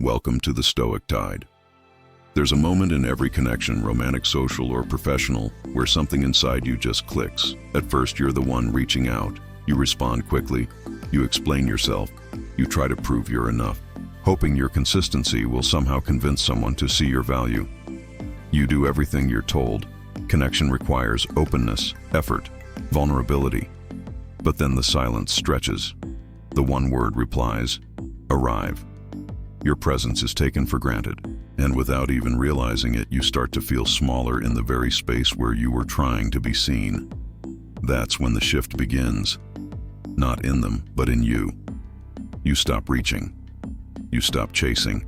Welcome to the Stoic Tide. There's a moment in every connection, romantic, social, or professional, where something inside you just clicks. At first, you're the one reaching out. You respond quickly. You explain yourself. You try to prove you're enough, hoping your consistency will somehow convince someone to see your value. You do everything you're told. Connection requires openness, effort, vulnerability. But then the silence stretches. The one-word replies, arrive. Your presence is taken for granted, and without even realizing it, you start to feel smaller in the very space where you were trying to be seen. That's when the shift begins. Not in them, but in you. You stop reaching. You stop chasing.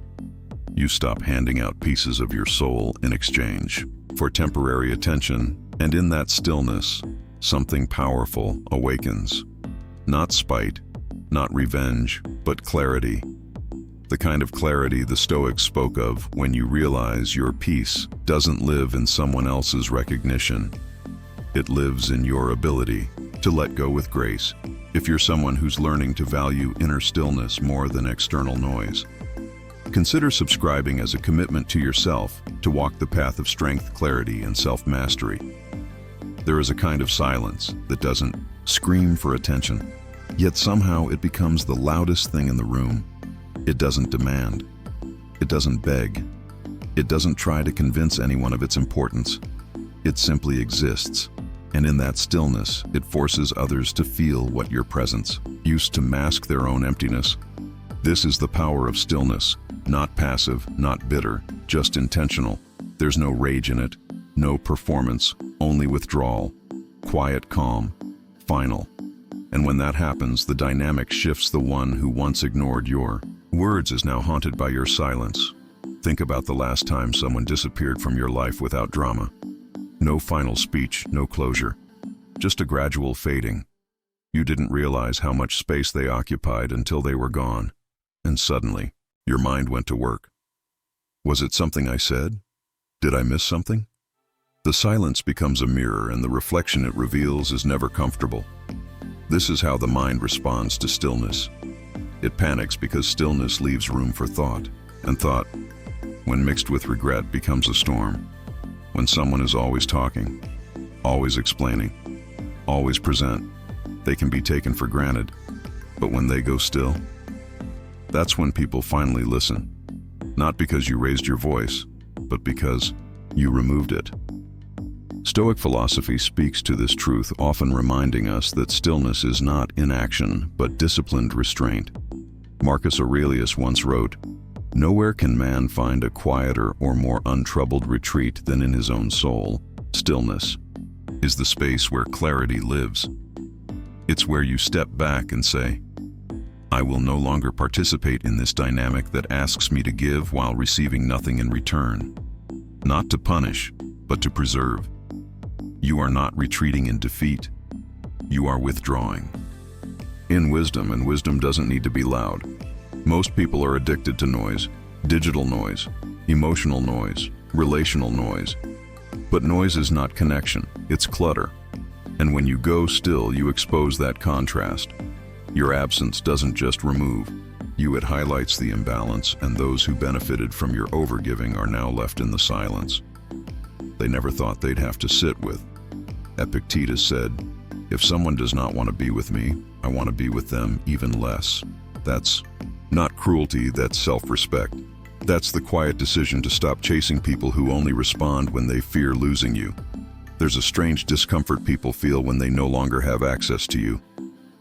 You stop handing out pieces of your soul in exchange for temporary attention, and in that stillness, something powerful awakens. Not spite, not revenge, but clarity. The kind of clarity the Stoics spoke of when you realize your peace doesn't live in someone else's recognition. It lives in your ability to let go with grace. If you're someone who's learning to value inner stillness more than external noise, consider subscribing as a commitment to yourself to walk the path of strength, clarity, and self-mastery. There is a kind of silence that doesn't scream for attention, yet somehow it becomes the loudest thing in the room. It doesn't demand. It doesn't beg. It doesn't try to convince anyone of its importance. It simply exists. And in that stillness, it forces others to feel what your presence used to mask their own emptiness. This is the power of stillness, not passive, not bitter, just intentional. There's no rage in it, no performance, only withdrawal, quiet calm, final. And when that happens, the dynamic shifts. The one who once ignored your words is now haunted by your silence. Think about the last time someone disappeared from your life without drama. No final speech, no closure, just a gradual fading. You didn't realize how much space they occupied until they were gone. And suddenly, your mind went to work. Was it something I said? Did I miss something? The silence becomes a mirror, and the reflection it reveals is never comfortable. This is how the mind responds to stillness. It panics because stillness leaves room for thought, and thought, when mixed with regret, becomes a storm. When someone is always talking, always explaining, always present, they can be taken for granted. But when they go still, that's when people finally listen. Not because you raised your voice, but because you removed it. Stoic philosophy speaks to this truth, often reminding us that stillness is not inaction, but disciplined restraint. Marcus Aurelius once wrote, "Nowhere can man find a quieter or more untroubled retreat than in his own soul. Stillness is the space where clarity lives. It's where you step back and say, I will no longer participate in this dynamic that asks me to give while receiving nothing in return. Not to punish, but to preserve. You are not retreating in defeat. You are withdrawing." In wisdom, and wisdom doesn't need to be loud. Most people are addicted to noise, digital noise, emotional noise, relational noise. But noise is not connection, it's clutter. And when you go still, you expose that contrast. Your absence doesn't just remove you, it highlights the imbalance, and those who benefited from your overgiving are now left in the silence they never thought they'd have to sit with. Epictetus said, "If someone does not want to be with me, I want to be with them even less." That's not cruelty, that's self-respect. That's the quiet decision to stop chasing people who only respond when they fear losing you. There's a strange discomfort people feel when they no longer have access to you.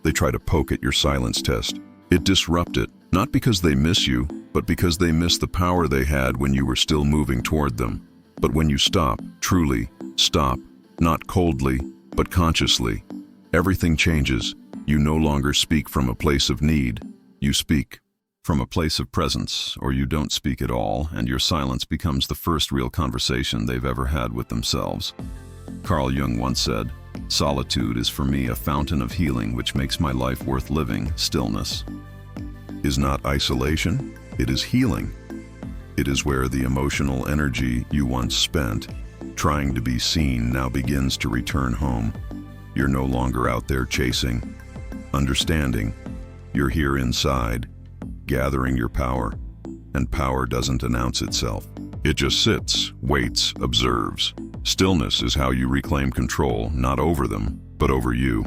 They try to poke at your silence test. It disrupts it, not because they miss you, but because they miss the power they had when you were still moving toward them. But when you stop, truly stop, not coldly, but consciously, everything changes. You no longer speak from a place of need. You speak from a place of presence, or you don't speak at all, and your silence becomes the first real conversation they've ever had with themselves. Carl Jung once said, "Solitude is for me a fountain of healing which makes my life worth living." Stillness is not isolation, it is healing. It is where the emotional energy you once spent trying to be seen now begins to return home. You're no longer out there chasing, understanding. You're here inside, gathering your power, and power doesn't announce itself. It just sits, waits, observes. Stillness is how you reclaim control, not over them, but over you.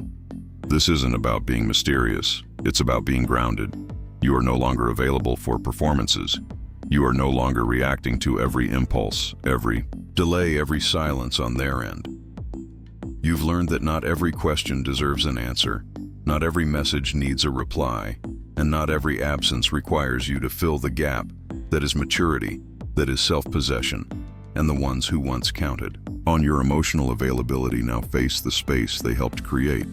This isn't about being mysterious. It's about being grounded. You are no longer available for performances. You are no longer reacting to every impulse, every delay, every silence on their end. You've learned that not every question deserves an answer, not every message needs a reply, and not every absence requires you to fill the gap that is maturity, that is self-possession, and the ones who once counted on your emotional availability now face the space they helped create.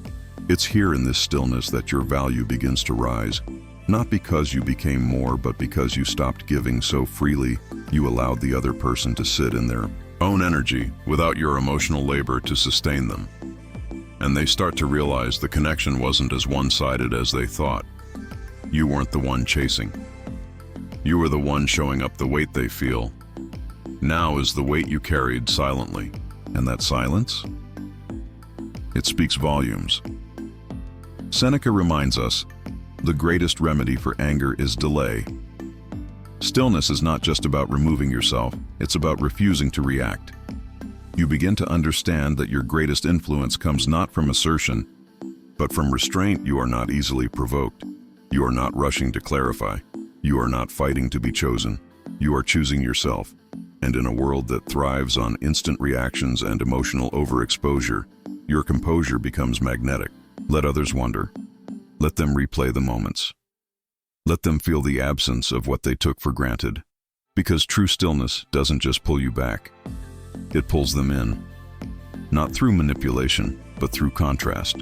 It's here in this stillness that your value begins to rise, not because you became more, but because you stopped giving so freely you allowed the other person to sit in their own energy without your emotional labor to sustain them. And they start to realize the connection wasn't as one-sided as they thought. You weren't the one chasing. You were the one showing up the weight they feel. Now is the weight you carried silently. And that silence? It speaks volumes. Seneca reminds us, the greatest remedy for anger is delay. Stillness is not just about removing yourself, it's about refusing to react. You begin to understand that your greatest influence comes not from assertion, but from restraint. You are not easily provoked. You are not rushing to clarify. You are not fighting to be chosen. You are choosing yourself. And in a world that thrives on instant reactions and emotional overexposure, your composure becomes magnetic. Let others wonder. Let them replay the moments. Let them feel the absence of what they took for granted. Because true stillness doesn't just pull you back. It pulls them in. Not through manipulation, but through contrast.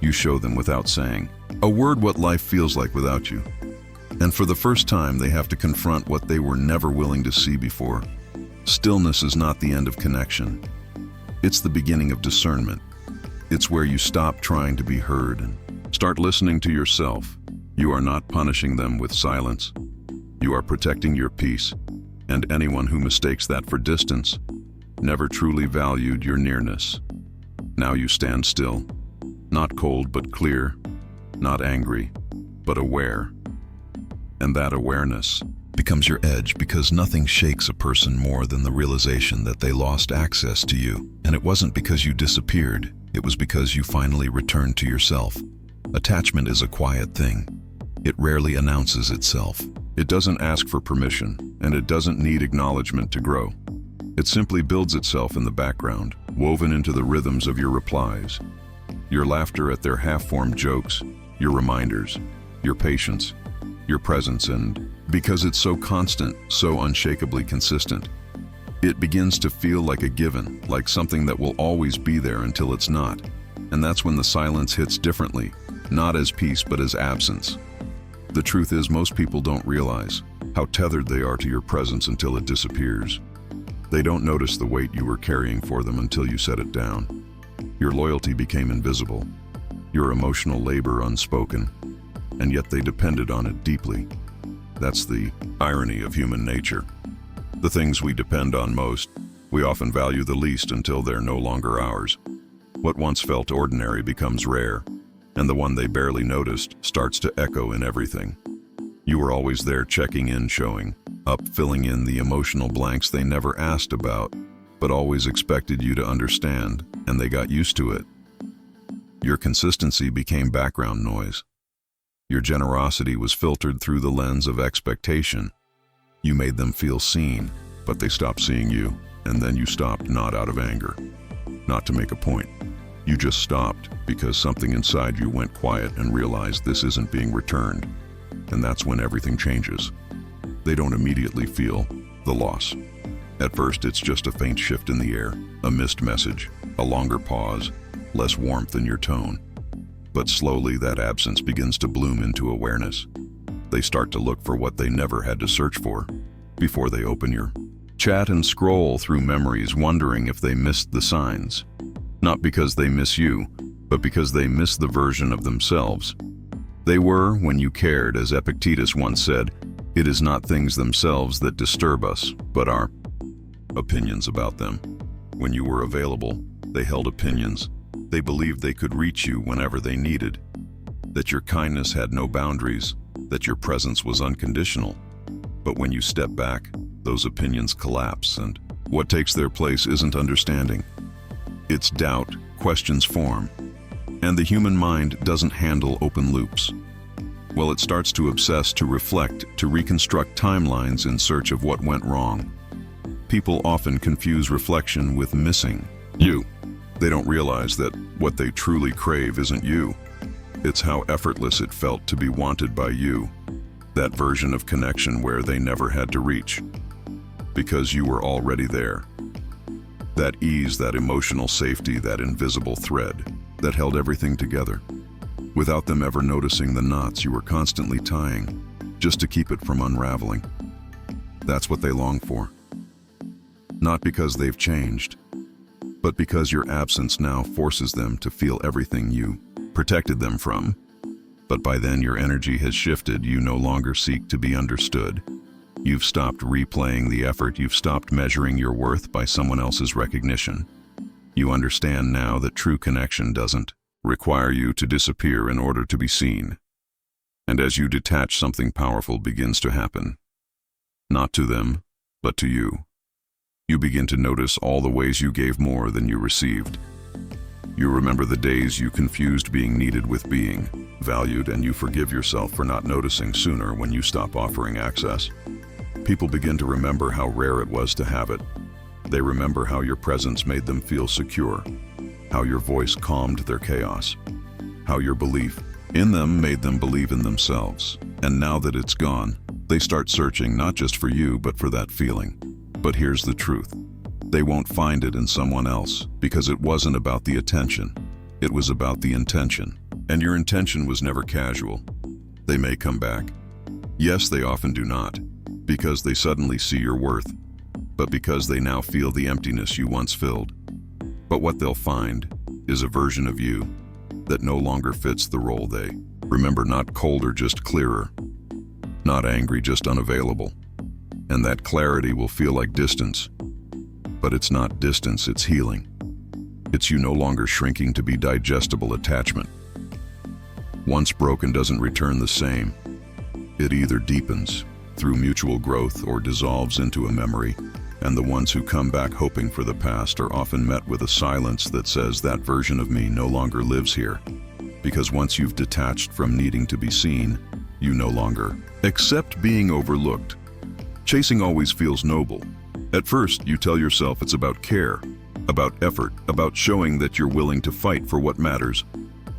You show them without saying a word what life feels like without you. And for the first time, they have to confront what they were never willing to see before. Stillness is not the end of connection. It's the beginning of discernment. It's where you stop trying to be heard and start listening to yourself. You are not punishing them with silence. You are protecting your peace, and anyone who mistakes that for distance never truly valued your nearness. Now you stand still, not cold but clear, not angry, but aware. And that awareness becomes your edge, because nothing shakes a person more than the realization that they lost access to you. And it wasn't because you disappeared, it was because you finally returned to yourself. Attachment is a quiet thing. It rarely announces itself. It doesn't ask for permission, and it doesn't need acknowledgement to grow. It simply builds itself in the background, woven into the rhythms of your replies, your laughter at their half-formed jokes, your reminders, your patience, your presence, and because it's so constant, so unshakably consistent, it begins to feel like a given, like something that will always be there until it's not. And that's when the silence hits differently, not as peace but as absence. The truth is, most people don't realize how tethered they are to your presence until it disappears. They don't notice the weight you were carrying for them until you set it down. Your loyalty became invisible, your emotional labor unspoken, and yet they depended on it deeply. That's the irony of human nature. The things we depend on most, we often value the least until they're no longer ours. What once felt ordinary becomes rare, and the one they barely noticed starts to echo in everything. You were always there, checking in, showing up, filling in the emotional blanks they never asked about, but always expected you to understand, and they got used to it. Your consistency became background noise. Your generosity was filtered through the lens of expectation. You made them feel seen, but they stopped seeing you, and then you stopped, not out of anger, not to make a point. You just stopped because something inside you went quiet and realized this isn't being returned. And that's when everything changes. They don't immediately feel the loss. At first, it's just a faint shift in the air, a missed message, a longer pause, less warmth in your tone. But slowly that absence begins to bloom into awareness. They start to look for what they never had to search for before they open your chat and scroll through memories, wondering if they missed the signs. Not because they miss you, but because they miss the version of themselves they were when you cared. As Epictetus once said, it is not things themselves that disturb us, but our opinions about them. When you were available, they held opinions. They believed they could reach you whenever they needed, that your kindness had no boundaries, that your presence was unconditional. But when you step back, those opinions collapse, and what takes their place isn't understanding. It's doubt, questions form, and the human mind doesn't handle open loops. Well, it starts to obsess, to reflect, to reconstruct timelines in search of what went wrong. People often confuse reflection with missing you. They don't realize that what they truly crave isn't you. It's how effortless it felt to be wanted by you. That version of connection where they never had to reach, because you were already there. That ease, that emotional safety, that invisible thread that held everything together, without them ever noticing the knots you were constantly tying, just to keep it from unraveling. That's what they long for. Not because they've changed, but because your absence now forces them to feel everything you protected them from. But by then your energy has shifted. You no longer seek to be understood. You've stopped replaying the effort. You've stopped measuring your worth by someone else's recognition. You understand now that true connection doesn't require you to disappear in order to be seen. And as you detach, something powerful begins to happen. Not to them, but to you. You begin to notice all the ways you gave more than you received. You remember the days you confused being needed with being valued, and you forgive yourself for not noticing sooner when you stop offering access. People begin to remember how rare it was to have it. They remember how your presence made them feel secure, how your voice calmed their chaos, how your belief in them made them believe in themselves. And now that it's gone, they start searching not just for you, but for that feeling. But here's the truth. They won't find it in someone else, because it wasn't about the attention. It was about the intention. And your intention was never casual. They may come back. Yes, they often do not, because they suddenly see your worth, but because they now feel the emptiness you once filled. But what they'll find is a version of you that no longer fits the role they remember, not colder, just clearer, not angry, just unavailable. And that clarity will feel like distance. But it's not distance, it's healing. It's you no longer shrinking to be digestible attachment. Once broken doesn't return the same. It either deepens through mutual growth or dissolves into a memory, and the ones who come back hoping for the past are often met with a silence that says that version of me no longer lives here. Because once you've detached from needing to be seen, you no longer accept being overlooked. Chasing always feels noble. At first, you tell yourself it's about care, about effort, about showing that you're willing to fight for what matters.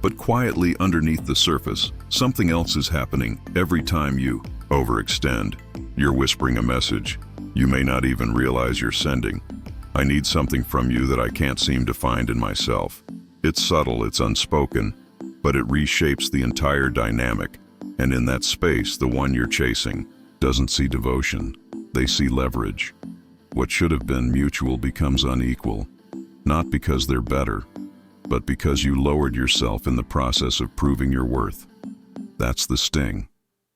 But quietly underneath the surface, something else is happening. Every time you overextend, you're whispering a message you may not even realize you're sending. I need something from you that I can't seem to find in myself. It's subtle, it's unspoken, but it reshapes the entire dynamic. And in that space, the one you're chasing doesn't see devotion. They see leverage. What should have been mutual becomes unequal, not because they're better, but because you lowered yourself in the process of proving your worth. That's the sting.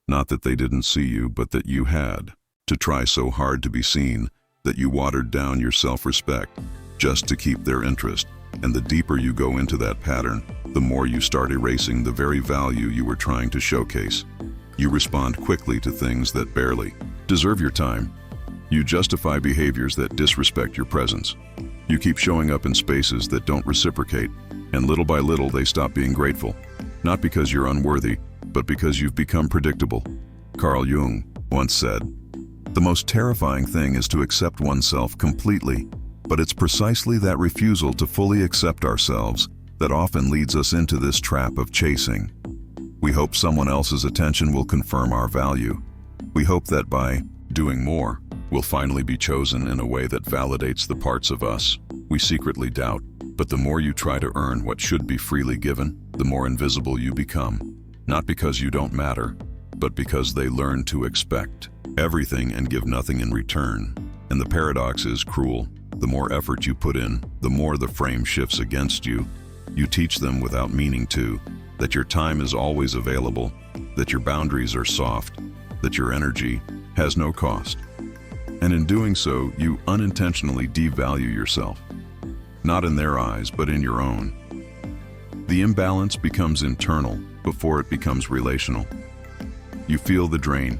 Not that they didn't see you, but that you had to try so hard to be seen that you watered down your self-respect just to keep their interest. And the deeper you go into that pattern, the more you start erasing the very value you were trying to showcase. You respond quickly to things that barely deserve your time. You justify behaviors that disrespect your presence. You keep showing up in spaces that don't reciprocate, and little by little they stop being grateful. Not because you're unworthy, but because you've become predictable. Carl Jung once said, "The most terrifying thing is to accept oneself completely, but it's precisely that refusal to fully accept ourselves that often leads us into this trap of chasing. We hope someone else's attention will confirm our value. We hope that by doing more, we'll finally be chosen in a way that validates the parts of us we secretly doubt. But the more you try to earn what should be freely given, the more invisible you become. Not because you don't matter, but because they learn to expect everything and give nothing in return. And the paradox is cruel. The more effort you put in, the more the frame shifts against you. You teach them without meaning to, that your time is always available, that your boundaries are soft, that your energy has no cost. And in doing so, you unintentionally devalue yourself. Not in their eyes, but in your own. The imbalance becomes internal before it becomes relational. You feel the drain.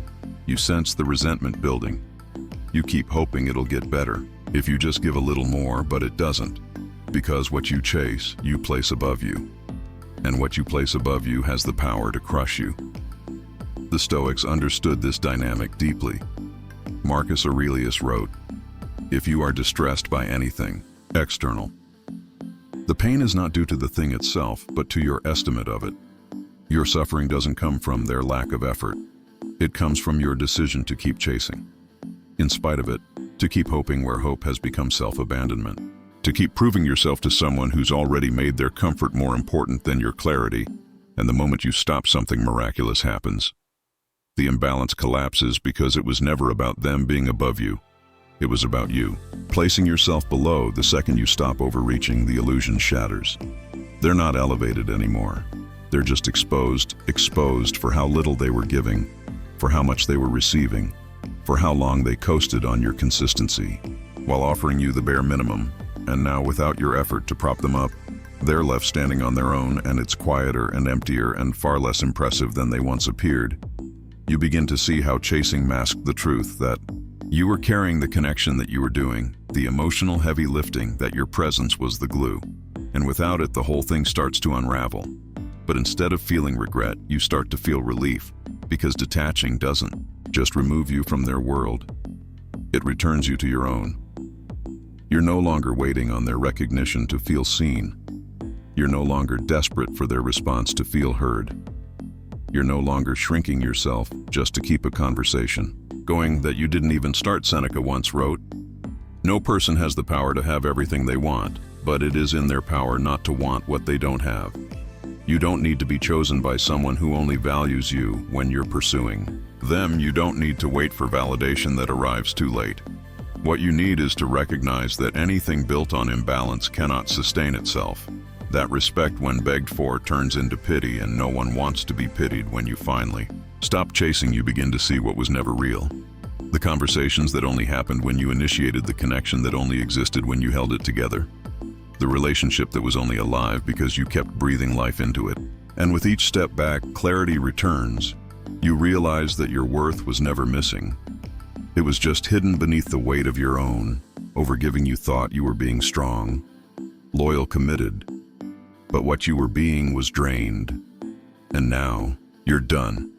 You sense the resentment building. You keep hoping it'll get better. If you just give a little more, but it doesn't. Because what you chase, you place above you. And what you place above you has the power to crush you. The Stoics understood this dynamic deeply. Marcus Aurelius wrote, "If you are distressed by anything external, the pain is not due to the thing itself, but to your estimate of it. Your suffering doesn't come from their lack of effort. It comes from your decision to keep chasing. In spite of it, to keep hoping where hope has become self-abandonment. To keep proving yourself to someone who's already made their comfort more important than your clarity, and the moment you stop, something miraculous happens. The imbalance collapses because it was never about them being above you. It was about you. Placing yourself below, the second you stop overreaching, the illusion shatters. They're not elevated anymore. They're just exposed for how little they were giving, for how much they were receiving, for how long they coasted on your consistency, while offering you the bare minimum, and now without your effort to prop them up, they're left standing on their own, and it's quieter and emptier and far less impressive than they once appeared. You begin to see how chasing masked the truth that you were carrying the connection that you were doing, the emotional heavy lifting, that your presence was the glue. And without it, the whole thing starts to unravel. But instead of feeling regret, you start to feel relief, because detaching doesn't just remove you from their world. It returns you to your own. You're no longer waiting on their recognition to feel seen. You're no longer desperate for their response to feel heard. You're no longer shrinking yourself just to keep a conversation going that you didn't even start. Seneca once wrote, "No person has the power to have everything they want, but it is in their power not to want what they don't have." You don't need to be chosen by someone who only values you when you're pursuing them. You don't need to wait for validation that arrives too late. What you need is to recognize that anything built on imbalance cannot sustain itself. That respect, when begged for, turns into pity, and no one wants to be pitied. When you finally stop chasing, you begin to see what was never real. The conversations that only happened when you initiated, the connection that only existed when you held it together. The relationship that was only alive because you kept breathing life into it. And with each step back, clarity returns. You realize that your worth was never missing. It was just hidden beneath the weight of your own overgiving. You thought you were being strong, loyal, committed, but what you were being was drained. And now, you're done.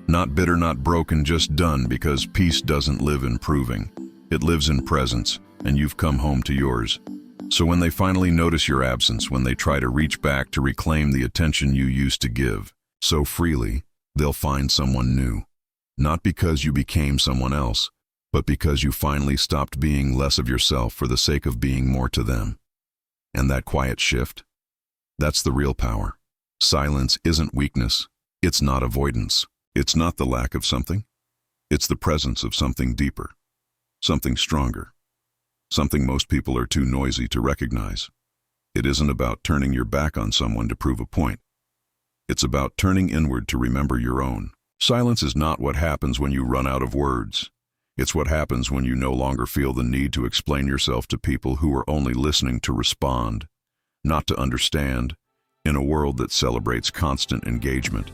Not bitter, not broken, just done, because peace doesn't live in proving. It lives in presence, and you've come home to yours. So when they finally notice your absence, when they try to reach back to reclaim the attention you used to give so freely, they'll find someone new. Not because you became someone else, but because you finally stopped being less of yourself for the sake of being more to them. And that quiet shift, that's the real power. Silence isn't weakness. It's not avoidance. It's not the lack of something. It's the presence of something deeper, something stronger, something most people are too noisy to recognize. It isn't about turning your back on someone to prove a point. It's about turning inward to remember your own. Silence is not what happens when you run out of words. It's what happens when you no longer feel the need to explain yourself to people who are only listening to respond, not to understand, in a world that celebrates constant engagement.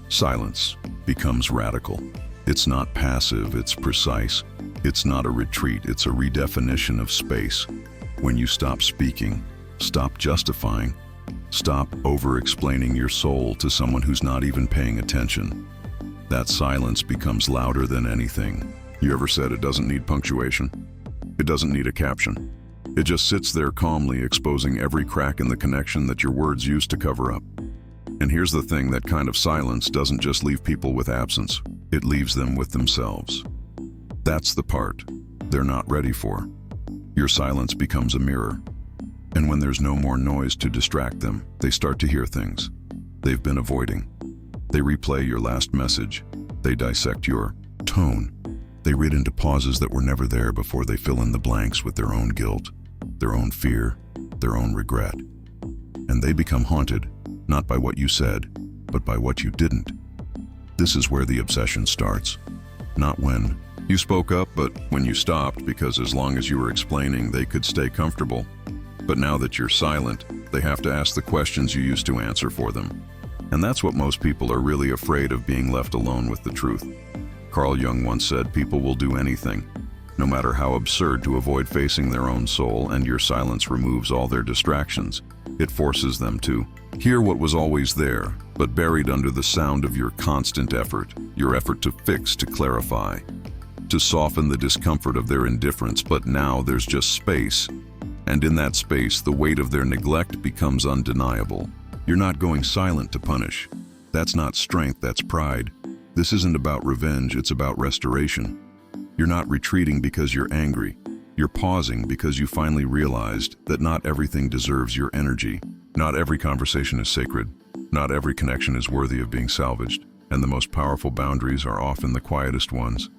Silence becomes radical. It's not passive, it's precise. It's not a retreat, it's a redefinition of space. When you stop speaking, stop justifying, stop over-explaining your soul to someone who's not even paying attention, that silence becomes louder than anything. You ever said it doesn't need punctuation? It doesn't need a caption. It just sits there calmly, exposing every crack in the connection that your words used to cover up. And here's the thing, that kind of silence doesn't just leave people with absence, it leaves them with themselves. That's the part they're not ready for. Your silence becomes a mirror. And when there's no more noise to distract them, they start to hear things they've been avoiding. They replay your last message. They dissect your tone. They read into pauses that were never there before. They fill in the blanks with their own guilt, their own fear, their own regret. And they become haunted, not by what you said, but by what you didn't. This is where the obsession starts. Not when you spoke up, but when you stopped, because as long as you were explaining, they could stay comfortable. But now that you're silent, they have to ask the questions you used to answer for them. And that's what most people are really afraid of, being left alone with the truth. Carl Jung once said, people will do anything, no matter how absurd, to avoid facing their own soul, and your silence removes all their distractions. It forces them to hear what was always there, but buried under the sound of your constant effort, your effort to fix, to clarify, to soften the discomfort of their indifference. But now there's just space, and in that space the weight of their neglect becomes undeniable. You're not going silent to punish. That's not strength, that's pride. This isn't about revenge, it's about restoration. You're not retreating because you're angry. You're pausing because you finally realized that not everything deserves your energy. Not every conversation is sacred. Not every connection is worthy of being salvaged. And the most powerful boundaries are often the quietest ones.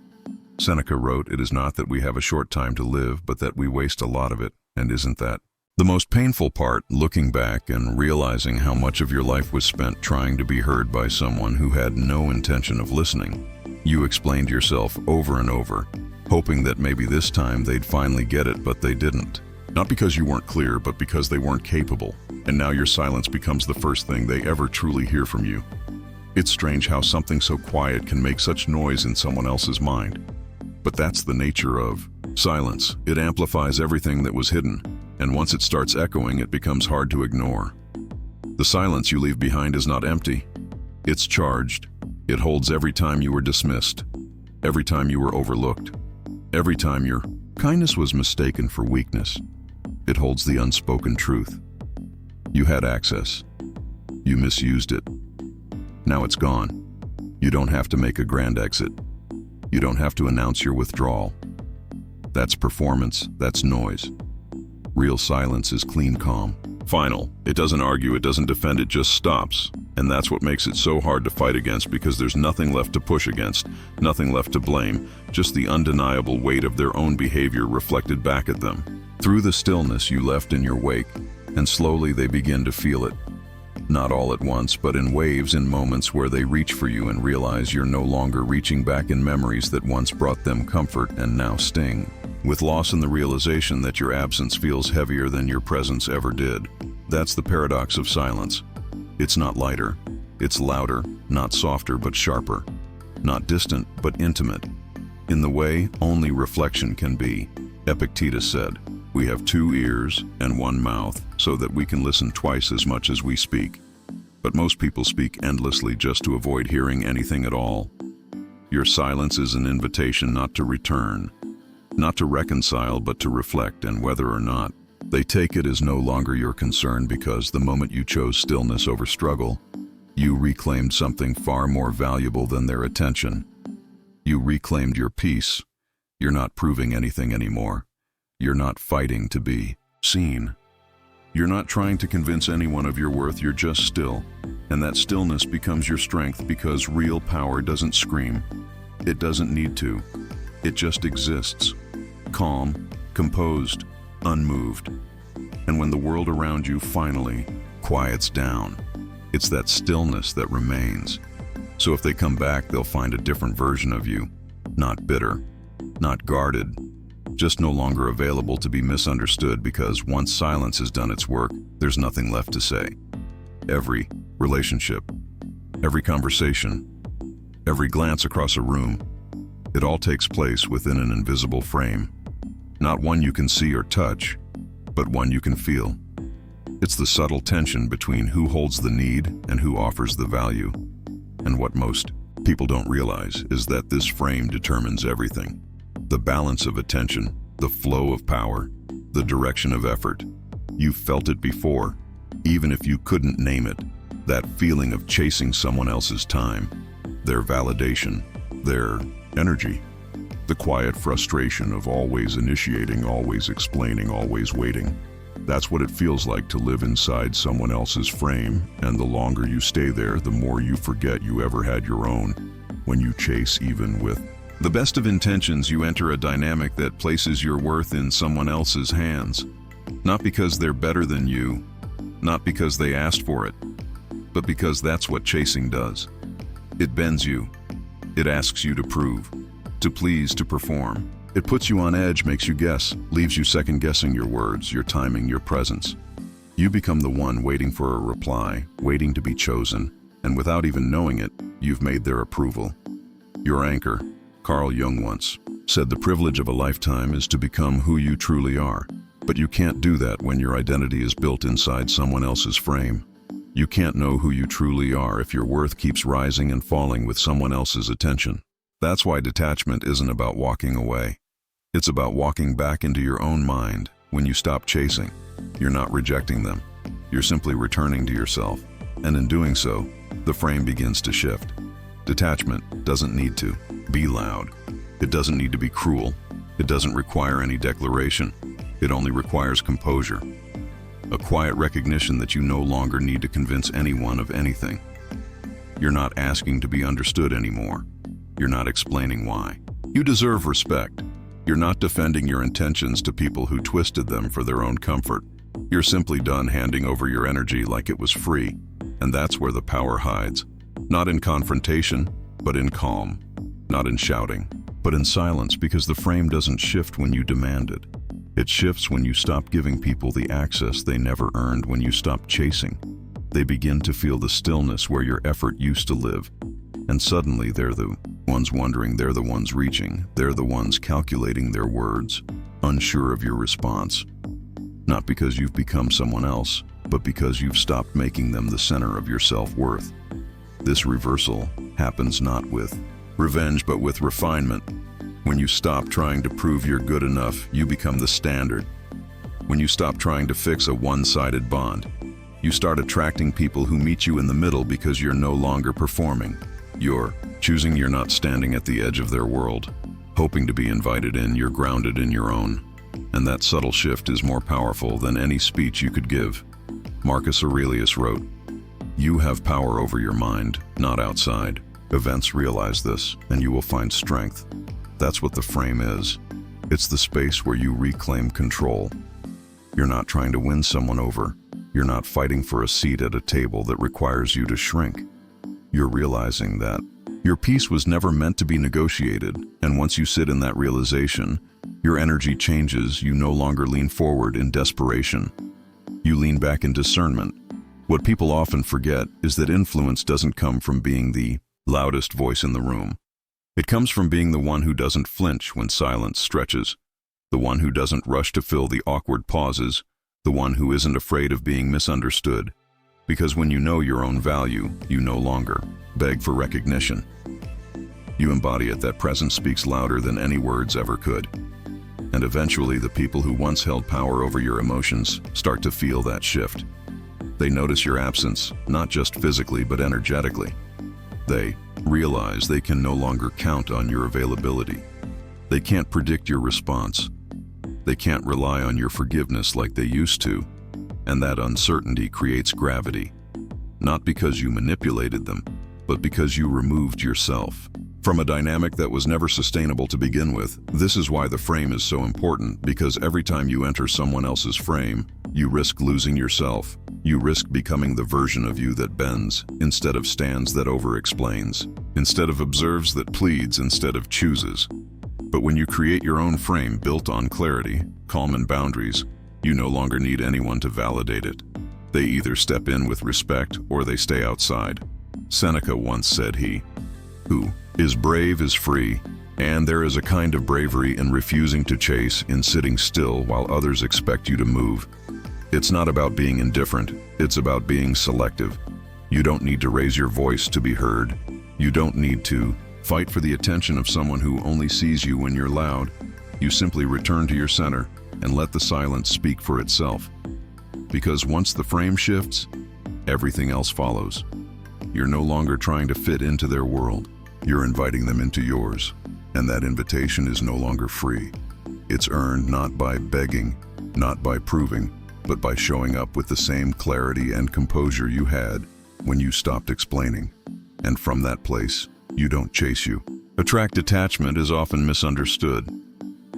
Seneca wrote, "It is not that we have a short time to live, but that we waste a lot of it." And isn't that the most painful part, looking back and realizing how much of your life was spent trying to be heard by someone who had no intention of listening? You explained yourself over and over, hoping that maybe this time they'd finally get it, but they didn't. Not because you weren't clear, but because they weren't capable. And now your silence becomes the first thing they ever truly hear from you. It's strange how something so quiet can make such noise in someone else's mind. But that's the nature of silence. It amplifies everything that was hidden, and once it starts echoing, it becomes hard to ignore. The silence you leave behind is not empty. It's charged. It holds every time you were dismissed, every time you were overlooked, every time your kindness was mistaken for weakness. It holds the unspoken truth. You had access. You misused it. Now it's gone. You don't have to make a grand exit. You don't have to announce your withdrawal. That's performance, that's noise. Real silence is clean calm. Final. It doesn't argue, it doesn't defend, it just stops. And that's what makes it so hard to fight against, because there's nothing left to push against, nothing left to blame, just the undeniable weight of their own behavior reflected back at them. Through the stillness you left in your wake, and slowly they begin to feel it. Not all at once, but in waves, in moments where they reach for you and realize you're no longer reaching back in memories that once brought them comfort and now sting. With loss in the realization that your absence feels heavier than your presence ever did. That's the paradox of silence. It's not lighter. It's louder, not softer but sharper. Not distant but intimate. In the way only reflection can be. Epictetus said, "We have 2 ears and 1 mouth so that we can listen twice as much as we speak." But most people speak endlessly just to avoid hearing anything at all. Your silence is an invitation not to return, not to reconcile, but to reflect, and whether or not they take it is no longer your concern, because the moment you chose stillness over struggle, you reclaimed something far more valuable than their attention. You reclaimed your peace. You're not proving anything anymore. You're not fighting to be seen. You're not trying to convince anyone of your worth, you're just still. And that stillness becomes your strength, because real power doesn't scream. It doesn't need to. It just exists. Calm, composed, unmoved. And when the world around you finally quiets down, it's that stillness that remains. So if they come back, they'll find a different version of you. Not bitter, not guarded, just no longer available to be misunderstood, because once silence has done its work, there's nothing left to say. Every relationship, every conversation, every glance across a room, it all takes place within an invisible frame. Not one you can see or touch, but one you can feel. It's the subtle tension between who holds the need and who offers the value. And what most people don't realize is that this frame determines everything. The balance of attention, the flow of power, the direction of effort. You've felt it before, even if you couldn't name it. That feeling of chasing someone else's time, their validation, their energy. The quiet frustration of always initiating, always explaining, always waiting. That's what it feels like to live inside someone else's frame, and the longer you stay there, the more you forget you ever had your own. When you chase even with the best of intentions, you enter a dynamic that places your worth in someone else's hands. Not because they're better than you, not because they asked for it, but because that's what chasing does. It bends you. It asks you to prove, to please, to perform. It puts you on edge, makes you guess, leaves you second-guessing your words, your timing, your presence. You become the one waiting for a reply, waiting to be chosen, and without even knowing it, you've made their approval. Your anchor, Carl Jung once said the privilege of a lifetime is to become who you truly are. But you can't do that when your identity is built inside someone else's frame. You can't know who you truly are if your worth keeps rising and falling with someone else's attention. That's why detachment isn't about walking away. It's about walking back into your own mind. When you stop chasing, you're not rejecting them. You're simply returning to yourself. And in doing so, the frame begins to shift. Detachment doesn't need to be loud. It doesn't need to be cruel. It doesn't require any declaration. It only requires composure. A quiet recognition that you no longer need to convince anyone of anything. You're not asking to be understood anymore. You're not explaining why. You deserve respect. You're not defending your intentions to people who twisted them for their own comfort. You're simply done handing over your energy like it was free. And that's where the power hides. Not in confrontation, but in calm. Not in shouting, but in silence, because the frame doesn't shift when you demand it. It shifts when you stop giving people the access they never earned, when you stop chasing. They begin to feel the stillness where your effort used to live. And suddenly they're the ones wondering, they're the ones reaching, they're the ones calculating their words, unsure of your response. Not because you've become someone else, but because you've stopped making them the center of your self-worth. This reversal happens not with revenge, but with refinement. When you stop trying to prove you're good enough, you become the standard. When you stop trying to fix a one-sided bond, you start attracting people who meet you in the middle because you're no longer performing. You're choosing, you're not standing at the edge of their world, hoping to be invited in, you're grounded in your own. And that subtle shift is more powerful than any speech you could give. Marcus Aurelius wrote, "You have power over your mind, not outside. Events realize this, and you will find strength." That's what the frame is. It's the space where you reclaim control. You're not trying to win someone over. You're not fighting for a seat at a table that requires you to shrink. You're realizing that your peace was never meant to be negotiated, and once you sit in that realization, your energy changes. You no longer lean forward in desperation. You lean back in discernment. What people often forget is that influence doesn't come from being the loudest voice in the room. It comes from being the one who doesn't flinch when silence stretches, the one who doesn't rush to fill the awkward pauses, the one who isn't afraid of being misunderstood. Because when you know your own value, you no longer beg for recognition. You embody it. That presence speaks louder than any words ever could. And eventually, the people who once held power over your emotions start to feel that shift. They notice your absence, not just physically, but energetically. They realize they can no longer count on your availability. They can't predict your response. They can't rely on your forgiveness like they used to. And that uncertainty creates gravity. Not because you manipulated them, but because you removed yourself from a dynamic that was never sustainable to begin with. This is why the frame is so important, because every time you enter someone else's frame, you risk losing yourself. You risk becoming the version of you that bends, instead of stands, that over-explains, instead of observes, that pleads, instead of chooses. But when you create your own frame built on clarity, calm, and boundaries, you no longer need anyone to validate it. They either step in with respect or they stay outside. Seneca once said, "He who is brave is free," and there is a kind of bravery in refusing to chase, in sitting still while others expect you to move. It's not about being indifferent, it's about being selective. You don't need to raise your voice to be heard. You don't need to fight for the attention of someone who only sees you when you're loud. You simply return to your center and let the silence speak for itself. Because once the frame shifts, everything else follows. You're no longer trying to fit into their world. You're inviting them into yours. And that invitation is no longer free. It's earned not by begging, not by proving, but by showing up with the same clarity and composure you had when you stopped explaining. And from that place, you don't chase, you attract. Detachment is often misunderstood.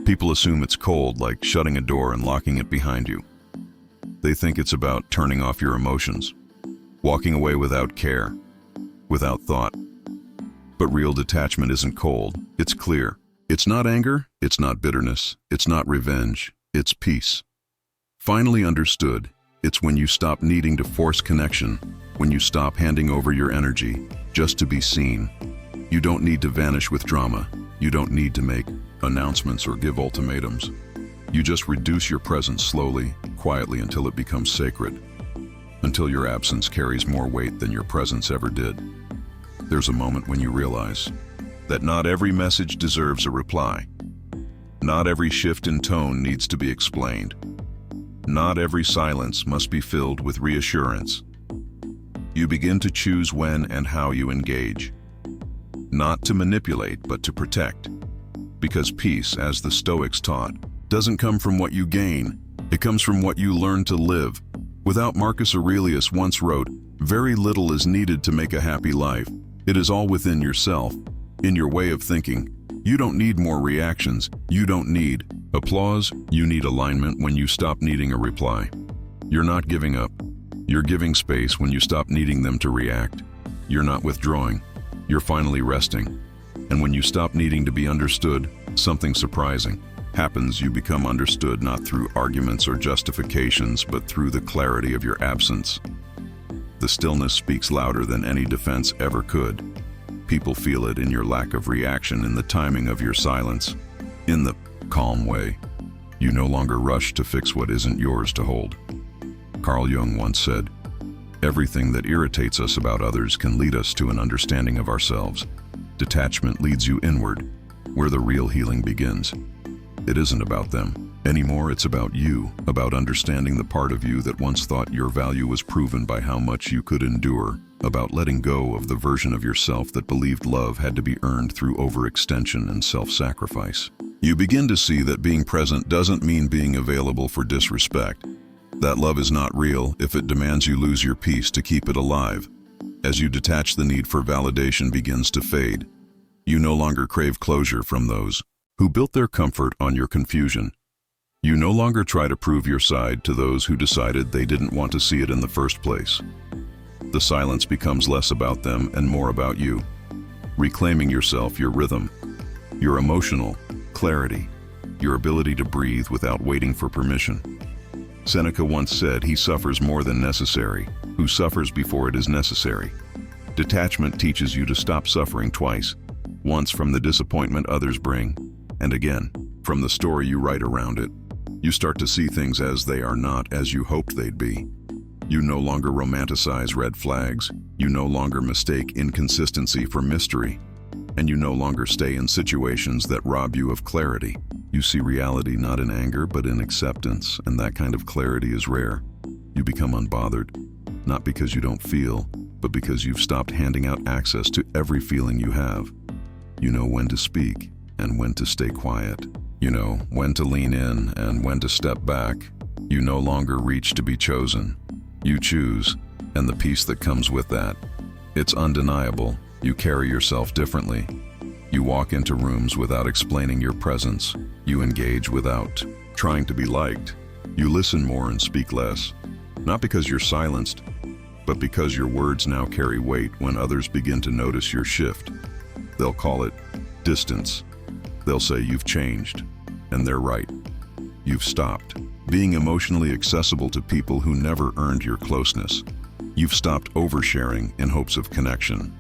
People assume it's cold, like shutting a door and locking it behind you. They think it's about turning off your emotions, walking away without care, without thought. But real detachment isn't cold, it's clear. It's not anger, it's not bitterness, it's not revenge, it's peace. Finally understood, it's when you stop needing to force connection, when you stop handing over your energy just to be seen. You don't need to vanish with drama. You don't need to make announcements or give ultimatums. You just reduce your presence slowly, quietly until it becomes sacred, until your absence carries more weight than your presence ever did. There's a moment when you realize that not every message deserves a reply. Not every shift in tone needs to be explained. Not every silence must be filled with reassurance. You begin to choose when and how you engage. Not to manipulate, but to protect. Because peace, as the Stoics taught, doesn't come from what you gain. It comes from what you learn to live. Without Marcus Aurelius once wrote, "Very little is needed to make a happy life. It is all within yourself, in your way of thinking. You don't need more reactions. You don't need applause. You need alignment when you stop needing a reply. You're not giving up. You're giving space when you stop needing them to react. You're not withdrawing. You're finally resting. And when you stop needing to be understood, something surprising happens. You become understood not through arguments or justifications, but through the clarity of your absence. The stillness speaks louder than any defense ever could. People feel it in your lack of reaction, in the timing of your silence, in the calm way. You no longer rush to fix what isn't yours to hold. Carl Jung once said, "Everything that irritates us about others can lead us to an understanding of ourselves. Detachment leads you inward, where the real healing begins." It isn't about them anymore, it's about you, about understanding the part of you that once thought your value was proven by how much you could endure, about letting go of the version of yourself that believed love had to be earned through overextension and self-sacrifice. You begin to see that being present doesn't mean being available for disrespect. That love is not real if it demands you lose your peace to keep it alive. As you detach, the need for validation begins to fade. You no longer crave closure from those who built their comfort on your confusion. You no longer try to prove your side to those who decided they didn't want to see it in the first place. The silence becomes less about them and more about you, reclaiming yourself, your rhythm, your emotional clarity, your ability to breathe without waiting for permission. Seneca once said, "He suffers more than necessary, who suffers before it is necessary." Detachment teaches you to stop suffering twice, once from the disappointment others bring, and again, from the story you write around it. You start to see things as they are, not as you hoped they'd be. You no longer romanticize red flags. You no longer mistake inconsistency for mystery. And you no longer stay in situations that rob you of clarity. You see reality not in anger, but in acceptance, and that kind of clarity is rare. You become unbothered, not because you don't feel, but because you've stopped handing out access to every feeling you have. You know when to speak and when to stay quiet. You know when to lean in and when to step back. You no longer reach to be chosen. You choose, and the peace that comes with that. It's undeniable. You carry yourself differently. You walk into rooms without explaining your presence. You engage without trying to be liked. You listen more and speak less. Not because you're silenced, but because your words now carry weight when others begin to notice your shift. They'll call it distance. They'll say you've changed, and they're right. You've stopped being emotionally accessible to people who never earned your closeness. You've stopped oversharing in hopes of connection.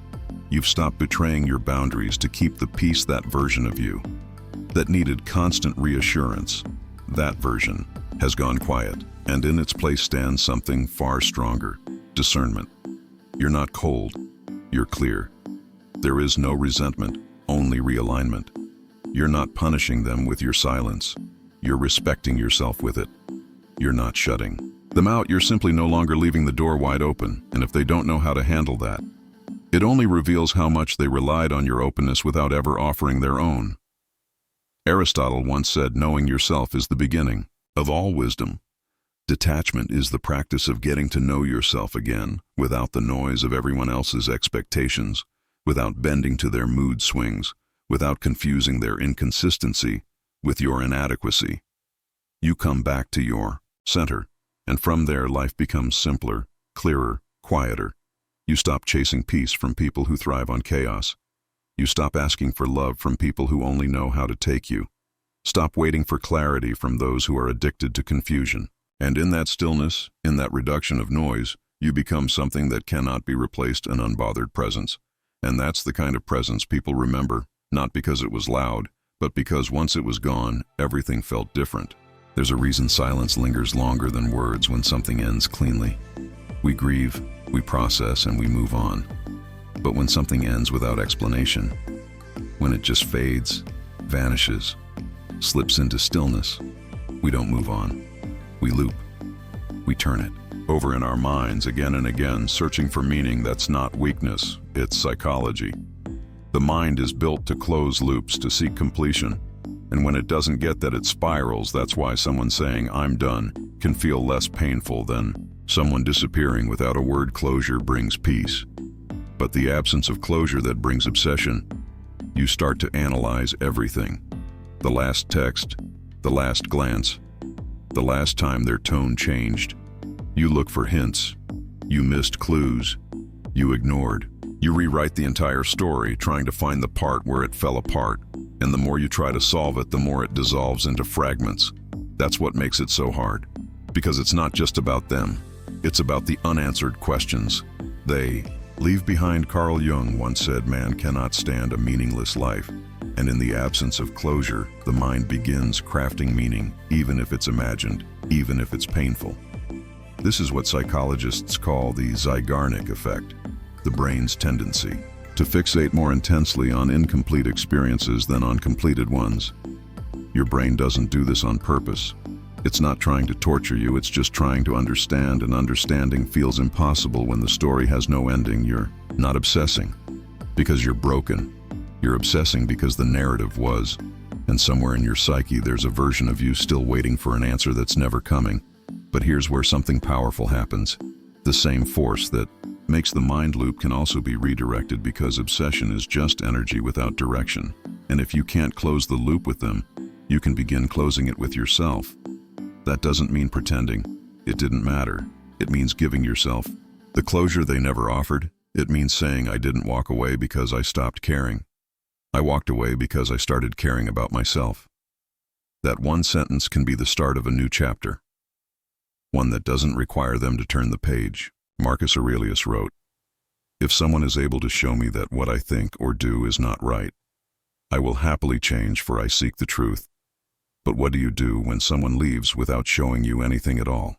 You've stopped betraying your boundaries to keep the peace. That version of you that needed constant reassurance, that version has gone quiet, and in its place stands something far stronger: discernment. You're not cold, you're clear. There is no resentment, only realignment. You're not punishing them with your silence. You're respecting yourself with it. You're not shutting them out. You're simply no longer leaving the door wide open, and if they don't know how to handle that, it only reveals how much they relied on your openness without ever offering their own. Aristotle once said, "Knowing yourself is the beginning of all wisdom." Detachment is the practice of getting to know yourself again, without the noise of everyone else's expectations, without bending to their mood swings, without confusing their inconsistency with your inadequacy. You come back to your center, and from there life becomes simpler, clearer, quieter. You stop chasing peace from people who thrive on chaos. You stop asking for love from people who only know how to take you. Stop waiting for clarity from those who are addicted to confusion. And in that stillness, in that reduction of noise, you become something that cannot be replaced: an unbothered presence. And that's the kind of presence people remember, not because it was loud, but because once it was gone, everything felt different. There's a reason silence lingers longer than words when something ends cleanly. We grieve, we process, and we move on. But when something ends without explanation, when it just fades, vanishes, slips into stillness, we don't move on. We loop. We turn it over in our minds again and again, searching for meaning. That's not weakness, it's psychology. The mind is built to close loops, to seek completion. And when it doesn't get that, it spirals. That's why someone saying, "I'm done," can feel less painful than someone disappearing without a word. Closure brings peace. But the absence of closure that brings obsession. You start to analyze everything. The last text, the last glance, the last time their tone changed. You look for hints. You missed clues. You ignored. You rewrite the entire story, trying to find the part where it fell apart. And the more you try to solve it, the more it dissolves into fragments. That's what makes it so hard. Because it's not just about them. It's about the unanswered questions. They leave behind. Carl Jung once said, "Man cannot stand a meaningless life." And in the absence of closure, the mind begins crafting meaning, even if it's imagined, even if it's painful. This is what psychologists call the Zeigarnik effect, the brain's tendency to fixate more intensely on incomplete experiences than on completed ones. Your brain doesn't do this on purpose. It's not trying to torture you, it's just trying to understand, and understanding feels impossible when the story has no ending. You're not obsessing because you're broken. You're obsessing because the narrative was. And somewhere in your psyche there's a version of you still waiting for an answer that's never coming. But here's where something powerful happens. The same force that makes the mind loop can also be redirected, because obsession is just energy without direction. And if you can't close the loop with them, you can begin closing it with yourself. That doesn't mean pretending it didn't matter. It means giving yourself the closure they never offered. It means saying, "I didn't walk away because I stopped caring. I walked away because I started caring about myself." That one sentence can be the start of a new chapter. One that doesn't require them to turn the page. Marcus Aurelius wrote, "If someone is able to show me that what I think or do is not right, I will happily change, for I seek the truth." But what do you do when someone leaves without showing you anything at all?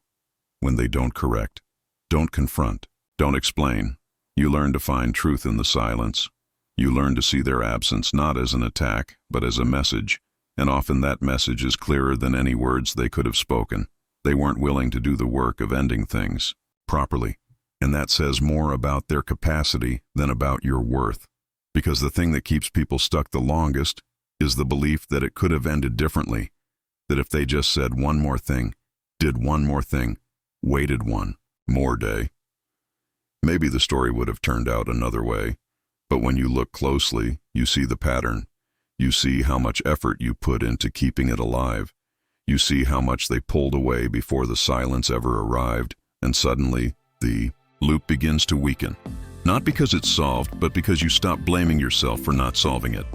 When they don't correct, don't confront, don't explain. You learn to find truth in the silence. You learn to see their absence not as an attack, but as a message. And often that message is clearer than any words they could have spoken. They weren't willing to do the work of ending things properly. And that says more about their capacity than about your worth. Because the thing that keeps people stuck the longest is the belief that it could have ended differently. That if they just said one more thing, did one more thing, waited one more day, maybe the story would have turned out another way. But when you look closely, you see the pattern. You see how much effort you put into keeping it alive. You see how much they pulled away before the silence ever arrived, and suddenly, the loop begins to weaken. Not because it's solved, but because you stop blaming yourself for not solving it.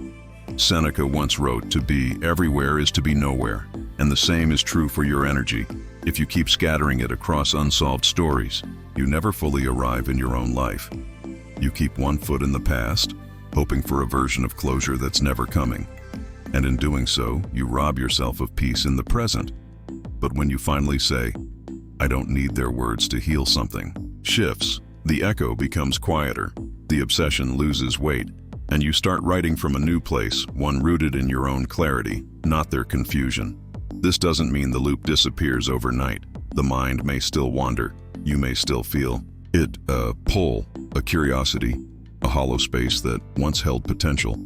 Seneca once wrote, "To be everywhere is to be nowhere." And the same is true for your energy. If you keep scattering it across unsolved stories, you never fully arrive in your own life. You keep one foot in the past, hoping for a version of closure that's never coming. And in doing so, you rob yourself of peace in the present. But when you finally say, "I don't need their words to heal," something shifts. The echo becomes quieter. The obsession loses weight. And you start writing from a new place, one rooted in your own clarity, not their confusion. This doesn't mean the loop disappears overnight. The mind may still wander. You may still feel it, a pull, a curiosity, a hollow space that once held potential.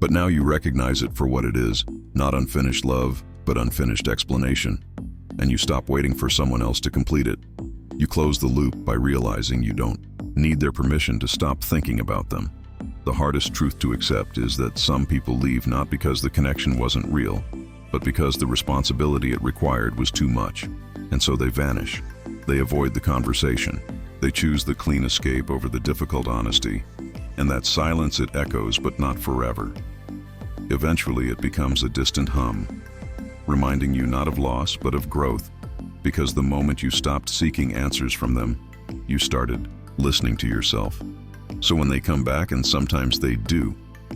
But now you recognize it for what it is, not unfinished love, but unfinished explanation. And you stop waiting for someone else to complete it. You close the loop by realizing you don't need their permission to stop thinking about them. The hardest truth to accept is that some people leave not because the connection wasn't real, but because the responsibility it required was too much. And so they vanish. They avoid the conversation. They choose the clean escape over the difficult honesty. And that silence, it echoes, but not forever. Eventually it becomes a distant hum, reminding you not of loss, but of growth. Because the moment you stopped seeking answers from them, you started listening to yourself. So when they come back, and sometimes they do,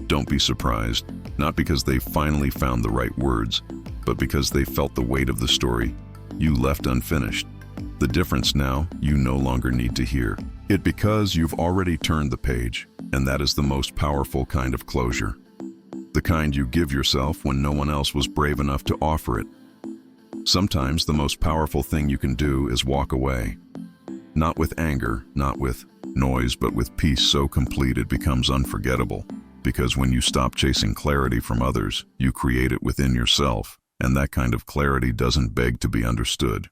don't be surprised, not because they finally found the right words, but because they felt the weight of the story you left unfinished. The difference now, you no longer need to hear it because you've already turned the page, and that is the most powerful kind of closure. The kind you give yourself when no one else was brave enough to offer it. Sometimes the most powerful thing you can do is walk away. Not with anger, not with noise, but with peace so complete it becomes unforgettable. Because when you stop chasing clarity from others, you create it within yourself, and that kind of clarity doesn't beg to be understood.